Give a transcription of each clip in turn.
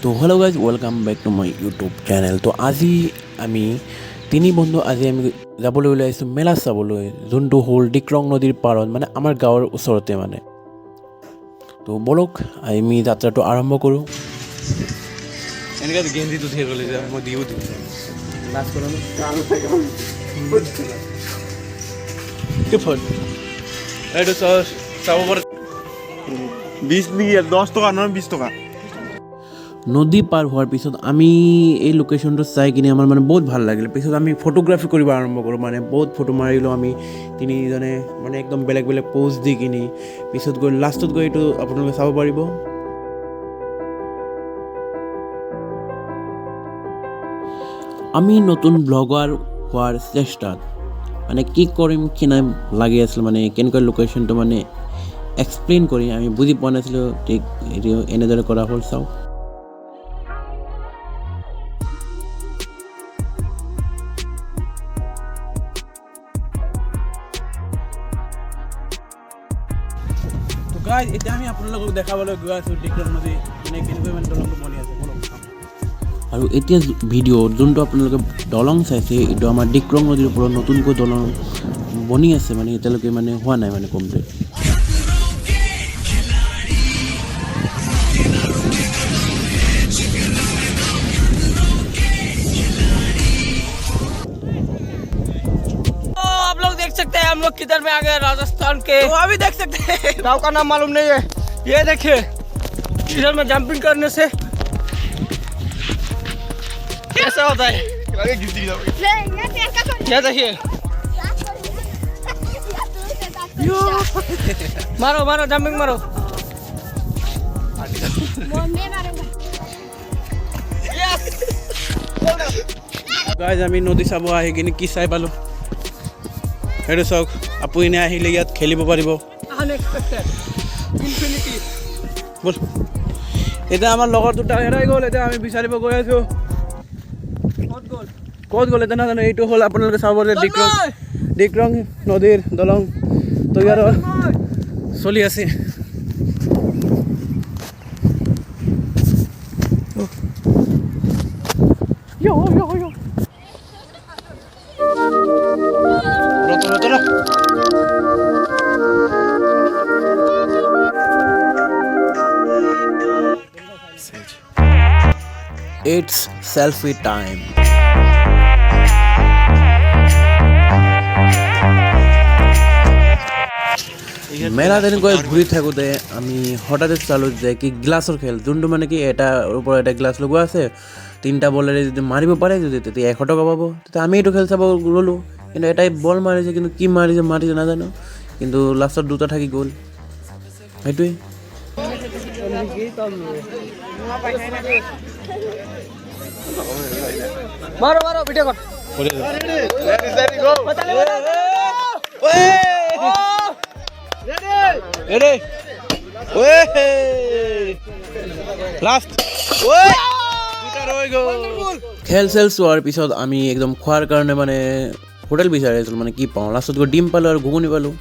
তো hello' guys welcome back to my YouTube channel. তো আজি আমি তিনি বন্ধু আজি আমি যাবলৈ ওলাইছোঁ মেলা চাবলৈ, যোনটো হ'ল ডিক্ৰং নদীৰ পাৰত, মানে আমাৰ গাঁৱৰ ওচৰতে মানে। তো বলক আমি যাত্ৰাটো আৰম্ভ কৰোঁ। এনেকৈ গেঞ্জিটো ধেৰ গ'লে যে মই দিও দিম লাজ কৰোঁ এইটো চাব পাৰে 20 নেকি 10 টকা নহয় 20 টকা। নদী পাৰ হোৱাৰ পিছত আমি এই লোকেশ্যনটো চাই কিনে আমাৰ মানে বহুত ভাল লাগিলে। পিছত আমি ফটোগ্ৰাফী কৰিব আৰম্ভ কৰোঁ, মানে বহুত ফটো মাৰিলোঁ আমি তিনিজনে, মানে একদম বেলেগ বেলেগ প'জ দি কিনি। পিছত গৈ লাষ্টত গৈ এইটো আপোনালোকে চাব পাৰিব। আমি নতুন ব্লগাৰ হোৱাৰ চেষ্টাত মানে কি কৰিম কি নাই লাগি আছিল, মানে কেনেকুৱা লোকেশ্যনটো মানে এক্সপ্লেইন কৰি আমি বুজি পোৱা নাছিলোঁ। ঠিক এইটো এনেদৰে কৰা হ'ল, চাওক। এতিয়া আমি আপোনালোকক দেখাবলৈ গৈ আছোঁ ডিক্ৰং নদী, মানে কেনেকৈ মানে দলংটো বনি আছে। আৰু এতিয়া ভিডিঅ'ত যোনটো আপোনালোকে দলং চাইছে, এইটো আমাৰ ডিক্ৰং নদীৰ ওপৰত নতুনকৈ দলং বনি আছে, মানে এতিয়ালৈকে মানে হোৱা নাই মানে কমপ্লিট। आप लोग देख सकते हैं हम लोग किधर में आ गए, राजस्थान के। तो अभी देख सकते हैं, गाँव का नाम मालूम नहीं है। ये देखिए इधर में जंपिंग करने से कैसा होता है, क्या देखिए। मारो मारो जंपिंग मारो। গাইজ আমি নদী চাব আহি কিনে কি চাই পালোঁ সেইটো চাওক। আপুনি আহিলে ইয়াত খেলিব পাৰিব। বল, এতিয়া আমাৰ লগৰ দুটা হেৰাই গ'ল, এতিয়া আমি বিচাৰিব গৈ আছোঁ। ক'ত গ'ল এতিয়া নাজানো। এইটো হ'ল আপোনালোকে চাব যে ডিক্ৰং নদীৰ দলং তৈয়াৰ চলি আছে। It's selfie time. মেলা তেনেকৈ ঘূৰি থাকোঁতে আমি হঠাতে চালোঁ যে কি গ্লাছৰ খেল, যোনটো মানে কি এটাৰ ওপৰত এটা গ্লাছ লগোৱা আছে, 3টা বলেৰে যদি মাৰিব পাৰে যদি তেতিয়া 100 টকা পাব। তেতিয়া আমি এইটো খেল চাব গ'লোঁ, কিন্তু এটাই বল মাৰিছে, কিন্তু কি মাৰিছে নাজানো, কিন্তু লাষ্টত 2টা থাকি গ'ল। সেইটোৱে मारो मारो वीडियो कर। খেল চেল চোৱাৰ পিছত আমি একদম খোৱাৰ কাৰণে মানে হোটেল বিচাৰি আছিলোঁ, মানে কি পাওঁ। লাষ্টত গৈ ডিম পালোঁ আৰু ঘুগুনি পালোঁ,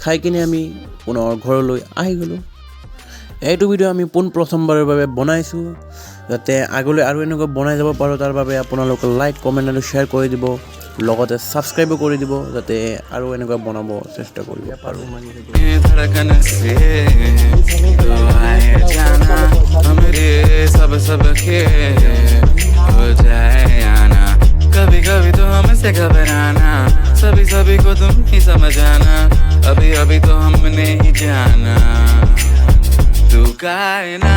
খাই কিনে আমি পুনৰ ঘৰলৈ আহি গ'লোঁ। এইটো ভিডিঅ' আমি প্ৰথমবাৰৰ বাবে বনাইছোঁ, যাতে আগলৈ আৰু এনেকৈ বনাই যাব পাৰোঁ। তাৰ বাবে আপোনালোকে লাইক কমেণ্ট আৰু শ্বেয়াৰ কৰি দিব, লগতে ছাবস্ক্ৰাইবো কৰি দিব, যাতে আৰু এনেকুৱা বনাব চেষ্টা কৰিব পাৰোঁ। कभी कभी तो हमसे घबराना, सभी सभी को तुम ही समझ आना, अभी अभी तो हमने ही जाना तू कायना।